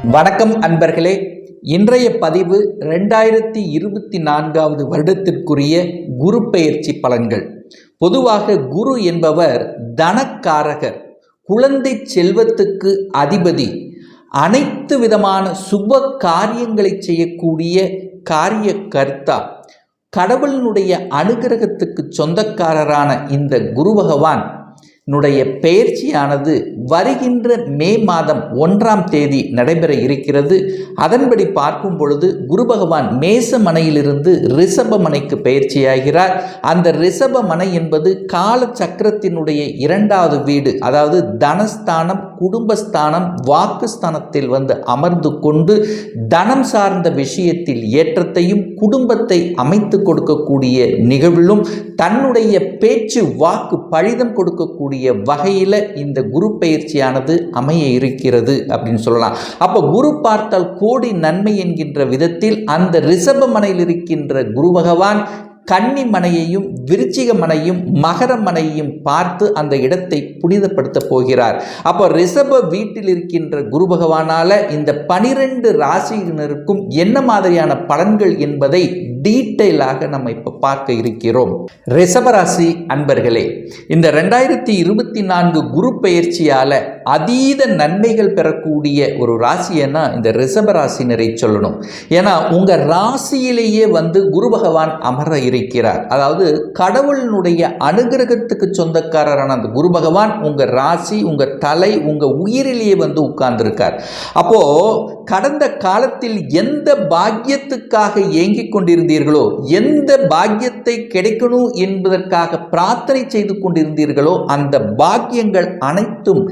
வணக்கம் அன்பர்களே. இன்றைய பதிவு 2024 வருடத்திற்குரிய குரு பெயர்ச்சி பலன்கள். பொதுவாக குரு என்பவர் தனக்காரகர், குழந்தை செல்வத்துக்கு அதிபதி, அனைத்து விதமான சுப காரியங்களை செய்யக்கூடிய காரிய கர்த்தா, கடவுளினுடைய அனுகிரகத்துக்கு சொந்தக்காரரான இந்த குரு பகவான் பெயர்ச்சியானது வருகின்ற மே மாதம் 1ஆம் தேதி நடைபெற இருக்கிறது. அதன்படி பார்க்கும் பொழுது குரு பகவான் மேச மனையிலிருந்து ரிஷப மனைக்கு பெயர்ச்சியாகிறார். அந்த ரிஷப மனை என்பது கால சக்கரத்தினுடைய 2வது வீடு, அதாவது தனஸ்தானம், குடும்பஸ்தானம், வாக்குஸ்தானத்தில் அமர்ந்து கொண்டு தனம் சார்ந்த விஷயத்தில் ஏற்றத்தையும் குடும்பத்தை அமைத்து கொடுக்கக்கூடிய நிகழ்விலும் தன்னுடைய பேச்சு வாக்கு பழிதம் கொடுக்கக்கூடிய வகையில் இந்த குரு பெயர்ச்சியானது அமைய இருக்கிறது அப்படின்னு சொல்லலாம். அப்போ குரு பார்த்தால் கோடி நன்மை என்கின்ற விதத்தில் அந்த ரிஷப மனையில் இருக்கின்ற குரு பகவான் கன்னி மனையையும் விருச்சிக மனையும் மகர மனையையும் பார்த்து அந்த இடத்தை புனிதப்படுத்த போகிறார். அப்போ ரிஷப வீட்டில் இருக்கின்ற குரு பகவானால இந்த 12 ராசியினருக்கும் என்ன மாதிரியான பலன்கள் என்பதை டீட்டெயிலாக நம்ம இப்போ பார்க்க இருக்கிறோம். ரிஷபராசி அன்பர்களே, இந்த 2024 குரு பெயர்ச்சியால அதீத நன்மைகள் பெறக்கூடிய ஒரு ராசியன்னா இந்த ரிஷபராசினரை சொல்லணும். ஏன்னா உங்க ராசியிலேயே குரு பகவான் அமர இருக்கிறார். அதாவது கடவுளினுடைய அனுகிரகத்துக்கு சொந்தக்காரரான அந்த குரு பகவான் உங்க ராசி, உங்க தலை, உங்க உயிரிலேயே உட்கார்ந்திருக்கார். அப்போ கடந்த காலத்தில் எந்த பாக்கியத்துக்காக ஏங்கிக் கொண்டிருந்தீர்களோ, எந்த பாக்கியத்தை கிடைக்கணும் என்பதற்காக பிரார்த்தனை செய்து கொண்டிருந்தீர்களோ, அந்த பாக்கியங்கள் அனைத்தும்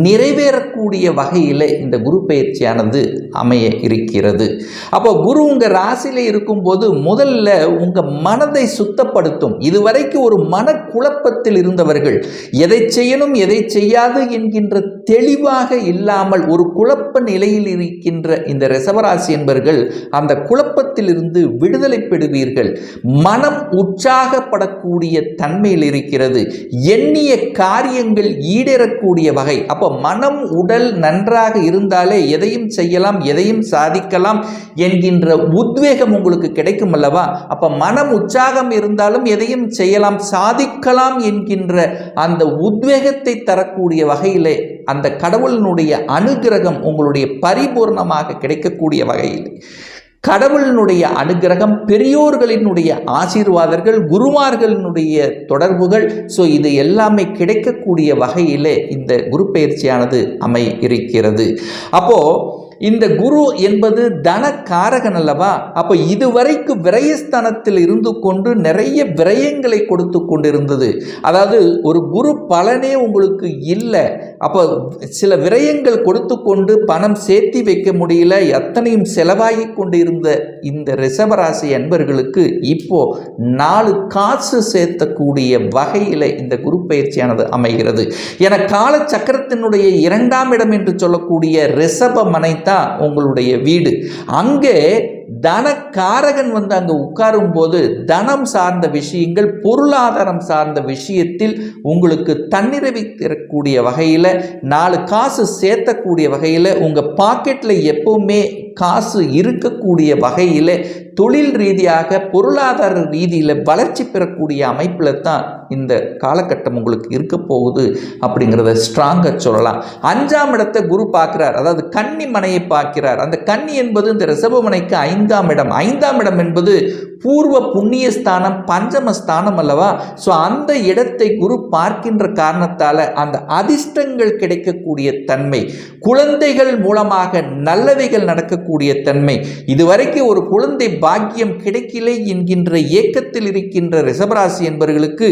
நிறைவேறக்கூடிய வகையில் இந்த குரு பெயர்ச்சியானது அமைய இருக்கிறது. அப்போ குரு உங்க ராசியில இருக்கும்போது முதல்ல உங்க மனதை சுத்தப்படுத்தும். இதுவரைக்கும் ஒரு மனக்குழப்பத்தில் இருந்தவர்கள், எதை செய்யணும் எதை செய்யாது என்கின்ற தெளிவாக இல்லாமல் ஒரு குழப்ப நிலையில் இருக்கின்ற இந்த ரிஷபராசி என்பவர்கள் அந்த குழப்பத்தில் இருந்து விடுதலை பெறுவீர்கள். மனம் உற்சாகப்படக்கூடிய தன்மையில் இருக்கிறது. எண்ணிய காரியங்கள் ஈடேறக்கூடிய வகை. அப்போ மனம் உடல் நன்றாக இருந்தாலே எதையும் செய்யலாம், எதையும் சாதிக்கலாம் என்கின்ற உத்வேகம் உங்களுக்கு கிடைக்கும் அல்லவா? அப்ப மனம் உற்சாகம் இருந்தாலும் எதையும் செய்யலாம், சாதிக்கலாம் என்கின்ற அந்த உத்வேகத்தை தரக்கூடிய வகையிலே அந்த கடவுளினுடைய அனுகிரகம் உங்களுடைய பரிபூர்ணமாக கிடைக்கக்கூடிய வகையில் கடவுளினுடைய அனுகிரகம், பெரியோர்களினுடைய ஆசீர்வாதங்கள், குருமார்களினுடைய தொடர்புகள், இது எல்லாமே கிடைக்கக்கூடிய வகையிலே இந்த குரு பெயர்ச்சியானது அமைய இருக்கிறது. அப்போ இந்த குரு என்பது தனக்காரகன் அல்லவா? அப்போ இதுவரைக்கும் விரயஸ்தானத்தில் இருந்து கொண்டு நிறைய விரயங்களை கொடுத்து கொண்டிருந்தது. அதாவது ஒரு குரு பலனே உங்களுக்கு இல்லை. அப்போ சில விரயங்கள் கொடுத்து கொண்டு பணம் சேர்த்தி வைக்க முடியல, எத்தனையும் செலவாகி கொண்டு இருந்த இந்த ரிஷபராசி அன்பர்களுக்கு இப்போ 4 காசு சேர்த்தக்கூடிய வகையில் இந்த குரு பயிற்சியானது அமைகிறது. என கால சக்கரத்தினுடைய 2ஆம் இடம் என்று சொல்லக்கூடிய ரிஷப மனை தான் உங்களுடைய வீடு. அங்கே தனக்காரகன் அங்கே உட்காரும் போது தனம் சார்ந்த விஷயங்கள், பொருளாதாரம் சார்ந்த விஷயத்தில் உங்களுக்கு தன்னிறைவு தரக்கூடிய வகையில் 4 காசு சேர்த்தக்கூடிய வகையில் உங்கள் பாக்கெட்டில் எப்பவுமே காசு இருக்கக்கூடிய வகையில் தொழில் ரீதியாக பொருளாதார ரீதியில் வளர்ச்சி பெறக்கூடிய அமைப்பில் தான் இந்த காலகட்டம் உங்களுக்கு இருக்க போகுது அப்படிங்கிறத ஸ்ட்ராங்காக சொல்லலாம். 5ஆம் இடத்தை குரு பார்க்கிறார், அதாவது கன்னி மனையை பார்க்கிறார். அந்த கன்னி என்பது இந்த ரிஷபமனைக்கு 5ஆம் இடம். 5ஆம் இடம் என்பது பூர்வ புண்ணிய ஸ்தானம், பஞ்சமஸ்தானம் அல்லவா? அந்த இடத்தை குரு பார்க்கின்ற காரணத்தால் அந்த அதிர்ஷ்டங்கள் கிடைக்கக்கூடிய தன்மை, குழந்தைகள் மூலமாக நல்லவைகள் நடக்கக்கூடிய தன்மை, இதுவரைக்கும் ஒரு குழந்தை பாக்கியம் கிடைக்கலை என்கின்ற ஏக்கத்தில் இருக்கின்ற ரிஷபராசி என்பவர்களுக்கு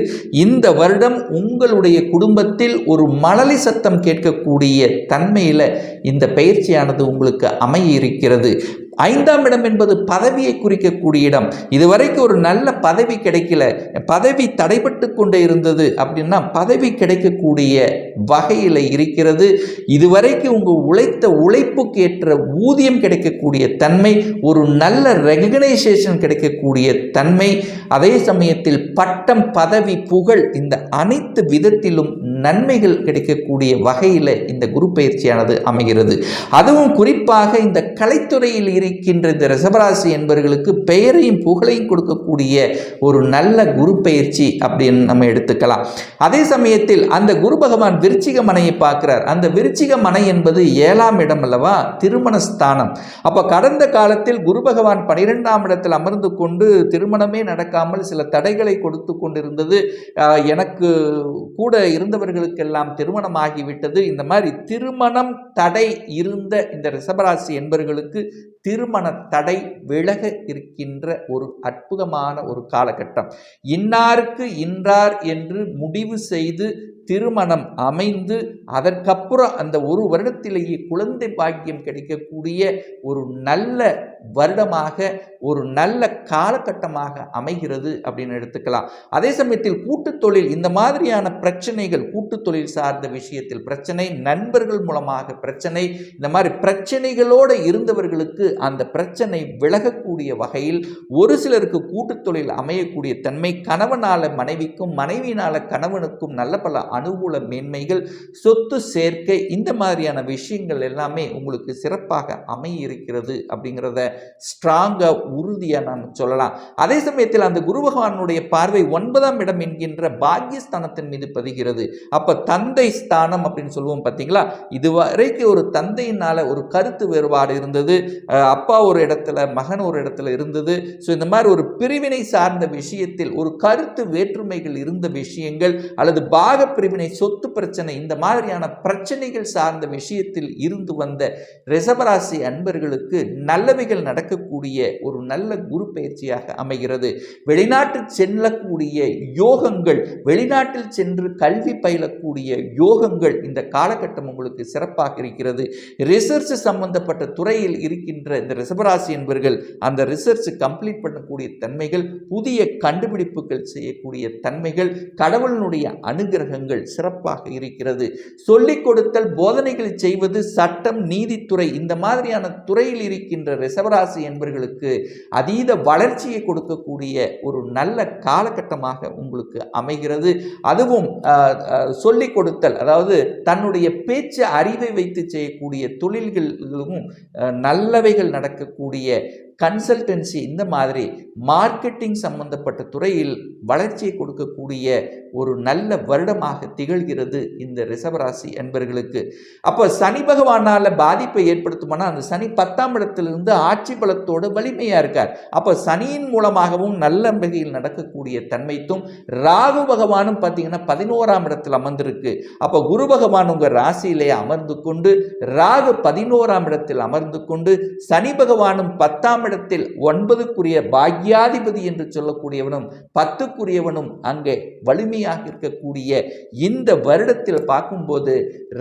இந்த வருடம் உங்களுடைய குடும்பத்தில் ஒரு மழலை சத்தம் கேட்கக்கூடிய தன்மையில் இந்த பயிற்சியானது உங்களுக்கு அமைய இருக்கிறது. 5ஆம் இடம் என்பது பதவியை குறிக்கக்கூடிய இடம். இதுவரைக்கும் ஒரு நல்ல பதவி கிடைக்கல, பதவி தடைபட்டு கொண்டே இருந்தது அப்படின்னா பதவி கிடைக்கக்கூடிய வகையில் இருக்கிறது. இதுவரைக்கும் உங்கள் உழைத்த உழைப்புக்கு ஏற்ற ஊதியம் கிடைக்கக்கூடிய தன்மை, ஒரு நல்ல ரெகக்னைசேஷன் கிடைக்கக்கூடிய தன்மை, அதே சமயத்தில் பட்டம், பதவி, புகழ், இந்த அனைத்து விதத்திலும் நன்மைகள் கிடைக்கக்கூடிய வகையில் இந்த குரு பயிற்சியானது அமைகிறது. அதுவும் குறிப்பாக இந்த கலைத்துறையில் இருக்கின்ற இந்த ரிஷபராசி என்பவர்களுக்கு பெயரையும் புகழையும் கொடுக்கக்கூடிய ஒரு நல்ல குரு பயிற்சி அப்படின்னு நம்ம எடுத்துக்கலாம். அதே சமயத்தில் அந்த குரு பகவான் விருச்சிக மனையை பார்க்கிறார். அந்த விருச்சிக மனை என்பது 7ஆம் இடம் அல்லவா, திருமண ஸ்தானம். அப்ப கடந்த காலத்தில் குரு பகவான் 12ஆம் இடத்தில் அமர்ந்து கொண்டு திருமணமே நடக்காமல் சில தடைகளை கொடுத்து கொண்டிருந்தது. எனக்கு கூட இருந்தவர்களுக்கெல்லாம் திருமணம் ஆகிவிட்டது. இந்த மாதிரி திருமணம் தடை இருந்த இந்த ரிஷபராசி என்பவர்களுக்கு திருமண தடை விலக இருக்கின்ற ஒரு அற்புதமான ஒரு காலகட்டம். இன்னாருக்கு இன்றார் என்று முடிவு செய்து திருமணம் அமைந்து அதற்கப்புறம் அந்த ஒரு வருடத்திலேயே குழந்தை பாக்கியம் கிடைக்கக்கூடிய ஒரு நல்ல வருடமாக, ஒரு நல்ல காலகட்டமாக அமைகிறது அப்படின்னு எடுத்துக்கலாம். அதே சமயத்தில் கூட்டுத் தொழில், இந்த மாதிரியான பிரச்சனைகள், கூட்டுத் தொழில் சார்ந்த விஷயத்தில் பிரச்சனை, நண்பர்கள் மூலமாக பிரச்சனை, இந்த மாதிரி பிரச்சனைகளோடு இருந்தவர்களுக்கு அந்த பிரச்சனை விலகக்கூடிய வகையில் ஒரு சிலருக்கு கூட்டுத் தொழில் அமையக்கூடிய தன்மை, கணவனால மனைவிக்கும் மனைவியினால கணவனுக்கும் நல்ல பல அனுகூல மேன்மைகள், சொத்து சேர்க்கை, இந்த மாதிரியான விஷயங்கள் எல்லாமே உங்களுக்கு சிறப்பாக அமைய இருக்கிறது அப்படிங்கிறத ஸ்ட்ராங்கா உறுதியா நாம் சொல்லலாம். அதே சமயத்தில் அந்த குரு பகவானுடைய பார்வை 9ஆம் இடம் என்கின்ற பாக்கியஸ்தானத்தின் மீது பதிகிறது. அப்ப தந்தை ஸ்தானம் அப்படின்னு சொல்லுவோம் பார்த்தீங்களா, இதுவரைக்கும் ஒரு தந்தையினால ஒரு கருத்து வேறுபாடு இருந்தது, அப்பா ஒரு இடத்துல மகன் ஒரு இடத்துல இருந்தது. ஸோ இந்த மாதிரி ஒரு பிரிவினை சார்ந்த விஷயத்தில் ஒரு கருத்து வேற்றுமைகள் இருந்த விஷயங்கள், அல்லது பாக பிரிவினை, சொத்து பிரச்சனை, இந்த மாதிரியான பிரச்சனைகள் சார்ந்த விஷயத்தில் இருந்து வந்த ரிஷபராசி அன்பர்களுக்கு நல்லவைகள் நடக்கக்கூடிய ஒரு நல்ல குரு பயிற்சியாக அமைகிறது. வெளிநாட்டில் செல்லக்கூடிய யோகங்கள், வெளிநாட்டில் சென்று கல்வி பயிலக்கூடிய யோகங்கள் இந்த காலகட்டம் உங்களுக்கு சிறப்பாக இருக்கிறது. ரிசர்ச் சம்பந்தப்பட்ட துறையில் இருக்கின்ற இந்த ரிஷபராசி என்பவர்கள் அந்த ரிசர்ச் கம்ப்ளீட் பண்ணக்கூடிய தன்மைகள், புதிய கண்டுபிடிப்புகள் செய்யக்கூடிய தன்மைகள், கடவுளினுடைய அனுகிரகங்கள் சிறப்பாக இருக்கிறது. சொல்லிக் கொடுத்தல், போதனைகள் செய்வது, சட்டம், நீதித்துறை, இந்த மாதிரியான துறையில் இருக்கின்ற ரிஷபராசி என்பவர்களுக்கு அதீத வளர்ச்சியை கொடுக்கக்கூடிய ஒரு நல்ல காலகட்டமாக உங்களுக்கு அமைகிறது. அதுவும் சொல்லிக் கொடுத்தல், அதாவது தன்னுடைய பேச்சு அறிவை வைத்து செய்யக்கூடிய தொழில்களும் நல்லவைகள் நடக்கக்கூடிய கன்சல்டன்சி, இந்த மாதிரி மார்க்கெட்டிங் சம்பந்தப்பட்ட துறையில் வளர்ச்சியை கொடுக்கக்கூடிய ஒரு நல்ல வருடமாக திகழ்கிறது இந்த ரிஷபராசி என்பவர்களுக்கு. அப்போ சனி பகவானால் பாதிப்பை ஏற்படுத்துமானா அந்த சனி 10ஆம் இடத்திலிருந்து ஆட்சி பலத்தோடு வலிமையா இருக்கார். அப்போ சனியின் மூலமாகவும் நல்ல வகையில் நடக்கக்கூடிய தன்மைத்தும், ராகு பகவானும் பார்த்தீங்கன்னா 11ஆம் இடத்தில் அமர்ந்திருக்கு. அப்போ குரு பகவான் உங்க ராசியிலே அமர்ந்து கொண்டு, ராகு 11ஆம் இடத்தில் அமர்ந்து கொண்டு, சனி பகவானும் 10ஆம் இடத்தில் 9க்குரிய பாக்யாதிபதி என்று சொல்லக்கூடியவனும் 10க்குரியவனும் அங்கே வலிமையாக இருக்கக்கூடிய இந்த வருடத்தில் பார்க்கும்போது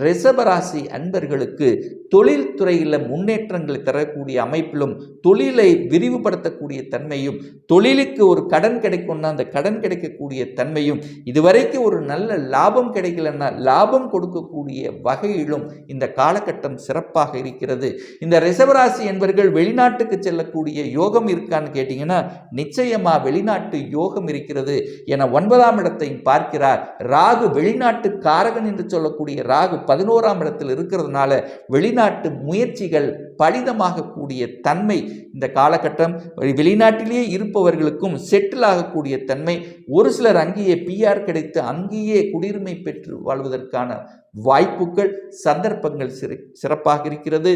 ரிஷபராசி அன்பர்களுக்கு தொழில் துறையில் முன்னேற்றங்களை தரக்கூடிய அமைப்பிலும், தொழிலை விரிவுபடுத்தக்கூடிய தன்மையும், தொழிலுக்கு ஒரு கடன் கிடைக்கும்னா அந்த கடன் கிடைக்கக்கூடிய தன்மையும், இதுவரைக்கும் ஒரு நல்ல லாபம் கிடைக்கலன்னா லாபம் கொடுக்கக்கூடிய வகையிலும் இந்த காலகட்டம் சிறப்பாக இருக்கிறது. இந்த ரிஷபராசி என்பவர்கள் வெளிநாட்டுக்கு செல்லக்கூடிய யோகம் இருக்கான்னு கேட்டீங்கன்னா நிச்சயமா வெளிநாட்டு யோகம் இருக்கிறது என 9ஆம் இடத்தையும் பார்க்கிறார். ராகு வெளிநாட்டு காரகன் என்று சொல்லக்கூடிய ராகு 11ஆம் இடத்தில் இருக்கிறதுனால வெளிநாட்டு முயற்சிகள் பலிதமாக கூடிய தன்மை இந்த காலகட்டம். வெளிநாட்டிலேயே இருப்பவர்களுக்கும் செட்டில் ஆகக்கூடிய தன்மை, ஒரு சிலர் அங்கேயே பிஆர் கிடைத்து அங்கேயே குடியுரிமை பெற்று வாழ்வதற்கான வாய்ப்புகள், சந்தர்ப்பங்கள் சிறப்பாக இருக்கிறது.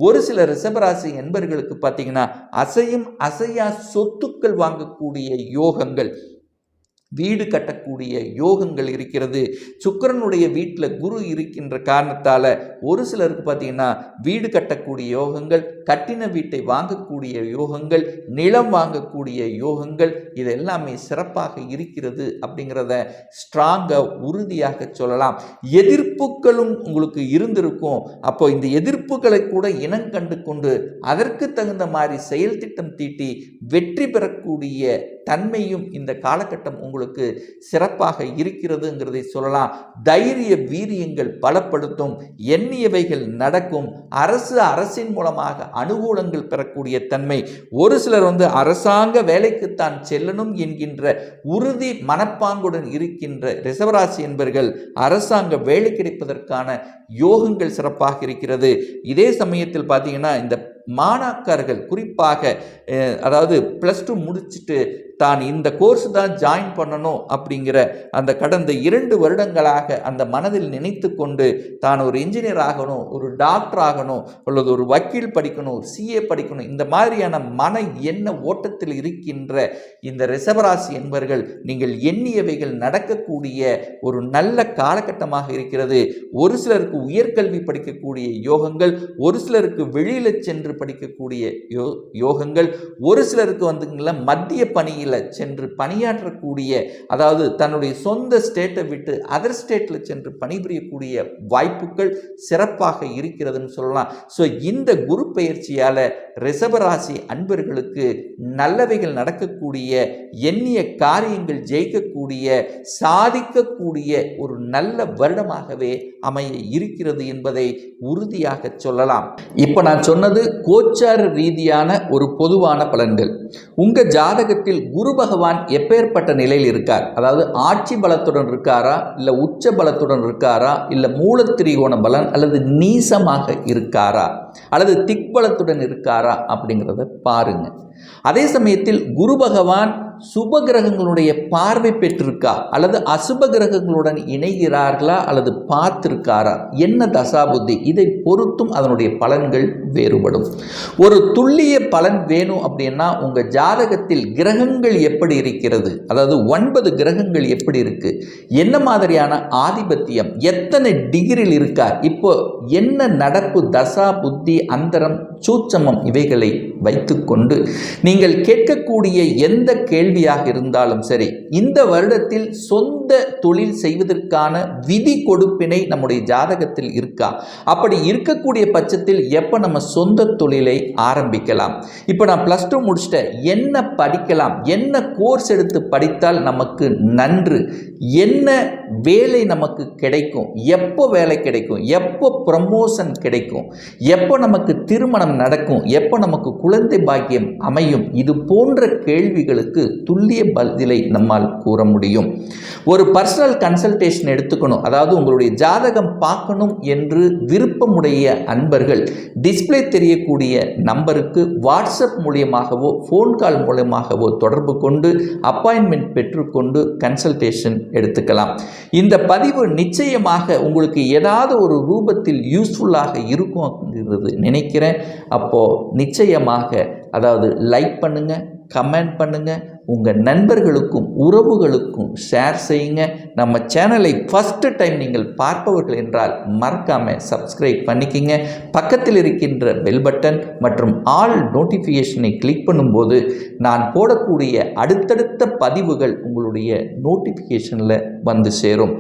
ஒரு சில ரிஷபராசி என்பவர்களுக்கு பார்த்தீங்கன்னா அசையும் அசையா சொத்துக்கள் வாங்கக்கூடிய யோகங்கள், வீடு கட்டக்கூடிய யோகங்கள் இருக்கிறது. சுக்கிரனுடைய வீட்டில் குரு இருக்கின்ற காரணத்தால் ஒரு சிலருக்கு பார்த்தீங்கன்னா வீடு கட்டக்கூடிய யோகங்கள், கட்டின வீட்டை வாங்கக்கூடிய யோகங்கள், நிலம் வாங்கக்கூடிய யோகங்கள், இது எல்லாமே சிறப்பாக இருக்கிறது அப்படிங்கிறத ஸ்ட்ராங்காக உறுதியாக சொல்லலாம். எதிர்ப்புகளும் உங்களுக்கு இருந்திருக்கும். அப்போ இந்த எதிர்ப்புகளை கூட இனங்கண்டு கொண்டு அதற்கு தகுந்த மாதிரி செயல் திட்டம் தீட்டி வெற்றி பெறக்கூடிய தன்மையும் இந்த காலகட்டம் உங்களுக்கு சிறப்பாக இருக்கிறதுங்கிறதை சொல்லலாம். தைரிய வீரியங்கள் பலப்படுத்தும், எண்ணியவைகள் நடக்கும், அரசின் மூலமாக அனுகூலங்கள் பெறக்கூடிய தன்மை. ஒரு சிலர் அரசாங்க வேலைக்குத்தான் செல்லணும் என்கின்ற உறுதி மனப்பாங்குடன் இருக்கின்ற ரிஷபராசி என்பவர்கள் அரசாங்க வேலை கிடைப்பதற்கான யோகங்கள் சிறப்பாக இருக்கிறது. இதே சமயத்தில் பார்த்தீங்கன்னா இந்த மாணாக்கர்கள் குறிப்பாக அதாவது +2 முடிச்சுட்டு தான் இந்த கோர்ஸ் தான் ஜாயின் பண்ணணும் அப்படிங்கிற அந்த கடந்த 2 வருடங்களாக அந்த மனதில் நினைத்து கொண்டு தான் ஒரு இன்ஜினியர் ஆகணும், ஒரு டாக்டர் ஆகணும், அல்லது ஒரு வக்கீல் படிக்கணும், ஒரு CA படிக்கணும், இந்த மாதிரியான மன எண்ண ஓட்டத்தில் இருக்கின்ற இந்த ரிஷபராசி என்பவர்கள் நீங்கள் எண்ணியவைகள் நடக்கக்கூடிய ஒரு நல்ல காலகட்டமாக இருக்கிறது. ஒரு சிலருக்கு உயர்கல்வி படிக்கக்கூடிய யோகங்கள், ஒரு சிலருக்கு வெளியில சென்று படிக்கக்கூடிய யோகங்கள், ஒரு சிலருக்கு மத்திய பணியில் சென்று பணியாற்றக்கூடிய, அதாவது தன்னுடைய சொந்த ஸ்டேட்டை விட்டு அதர் ஸ்டேட்ல சென்று பணிபுரியக்கூடிய வாய்ப்புகள் சிறப்பாக இருக்கிறதுன்னு சொல்லலாம். ஸோ இந்த குரு பெயர்ச்சியால ரிஷபராசி அன்பர்களுக்கு நல்லவைகள் நடக்கக்கூடிய, எண்ணிய காரியங்கள் ஜெயிக்கக்கூடிய, சாதிக்கக்கூடிய ஒரு நல்ல வருடமாகவே அமைய இருக்கிறது என்பதை உறுதியாக சொல்லலாம். இப்போ நான் சொன்னது கோச்சார ரீதியான ஒரு பொதுவான பலன்கள். உங்க ஜாதகத்தில் குரு பகவான் எப்பேற்பட்ட நிலையில் இருக்கார், அதாவது ஆட்சி பலத்துடன் இருக்காரா, இல்லை உச்ச பலத்துடன் இருக்காரா, இல்லை மூலத்திரிகோண பலன் அல்லது நீசமாக இருக்காரா, அல்லது திக்பலத்துடன் இருக்காரா அப்படிங்கிறத பாருங்க. அதே சமயத்தில் குரு பகவான் சுப கிரகங்களுடைய பார்வை பெற்றிருக்கா, அல்லது அசுப கிரகங்களுடன் இணைகிறார்களா, அல்லது பார்த்திருக்காரா, என்ன தசாபுத்தி, இதை பொறுத்தும் அதனுடைய பலன்கள் வேறுபடும். ஒரு துல்லிய பலன் வேணும் அப்படின்னா உங்க ஜாதகத்தில் கிரகங்கள் எப்படி இருக்கிறது, அதாவது 9 கிரகங்கள் எப்படி இருக்கு, என்ன மாதிரியான ஆதிபத்தியம், எத்தனை டிகிரியில் இருக்கார், இப்போ என்ன நடப்பு, தசா புத்தி அந்தரம் சூட்சமம், இவைகளை வைத்துக்கொண்டு நீங்கள் கேட்கக்கூடிய எந்த கேள்வியாக இருந்தாலும் சரி, இந்த வருடத்தில் சொந்த தொழில் செய்வதற்கான விதி கொடுப்பினை நம்முடைய ஜாதகத்தில் இருக்கா, அப்படி இருக்கக்கூடிய பட்சத்தில் எப்போ நம்ம சொந்த தொழிலை ஆரம்பிக்கலாம், இப்போ நான் +2 முடிச்சிட்டேன், என்ன படிக்கலாம், என்ன கோர்ஸ் எடுத்து படித்தால் நமக்கு நன்று, என்ன வேலை நமக்கு கிடைக்கும், எப்போ வேலை கிடைக்கும், எப்போ ப்ரமோஷன் கிடைக்கும், எப்போ நமக்கு திருமணம் நடக்கும், எப்போ நமக்கு குழந்தை பாக்கியம் அமையும், இது போன்ற கேள்விகளுக்கு துல்லிய பதிலை நம்மால் கூற முடியும். ஒரு பர்சனல் கன்சல்டேஷன் எடுத்துக்கணும், அதாவது உங்களுடைய ஜாதகம் பார்க்கணும் என்று விருப்பமுடைய அன்பர்கள் டிஸ்பிளே தெரியக்கூடிய நம்பருக்கு வாட்ஸ்அப் மூலியமாகவோ ஃபோன் கால் மூலமாகவோ தொடர்பு கொண்டு அப்பாயின்மெண்ட் பெற்றுக்கொண்டு கன்சல்டேஷன் எடுத்துக்கலாம். இந்த பதிவு நிச்சயமாக உங்களுக்கு ஏதாவது ஒரு ரூபத்தில் யூஸ்ஃபுல்லாக இருக்கும் அப்படிங்கிறது நினைக்கிறேன். அப்போது நிச்சயமாக அதாவது லைக் பண்ணுங்கள், கமெண்ட் பண்ணுங்கள், உங்கள் நண்பர்களுக்கும் உறவுகளுக்கும் ஷேர் செய்யுங்க. நம்ம சேனலை ஃபஸ்ட்டு டைம் நீங்கள் பார்ப்பவர்கள் என்றால் மறக்காமல் சப்ஸ்கிரைப் பண்ணிக்கிங்க. பக்கத்தில் இருக்கின்ற பெல் பட்டன் மற்றும் ஆல் நோட்டிஃபிகேஷனை கிளிக் பண்ணும்போது நான் போடக்கூடிய அடுத்தடுத்த பதிவுகள் உங்களுடைய நோட்டிஃபிகேஷனில் வந்து சேரும்.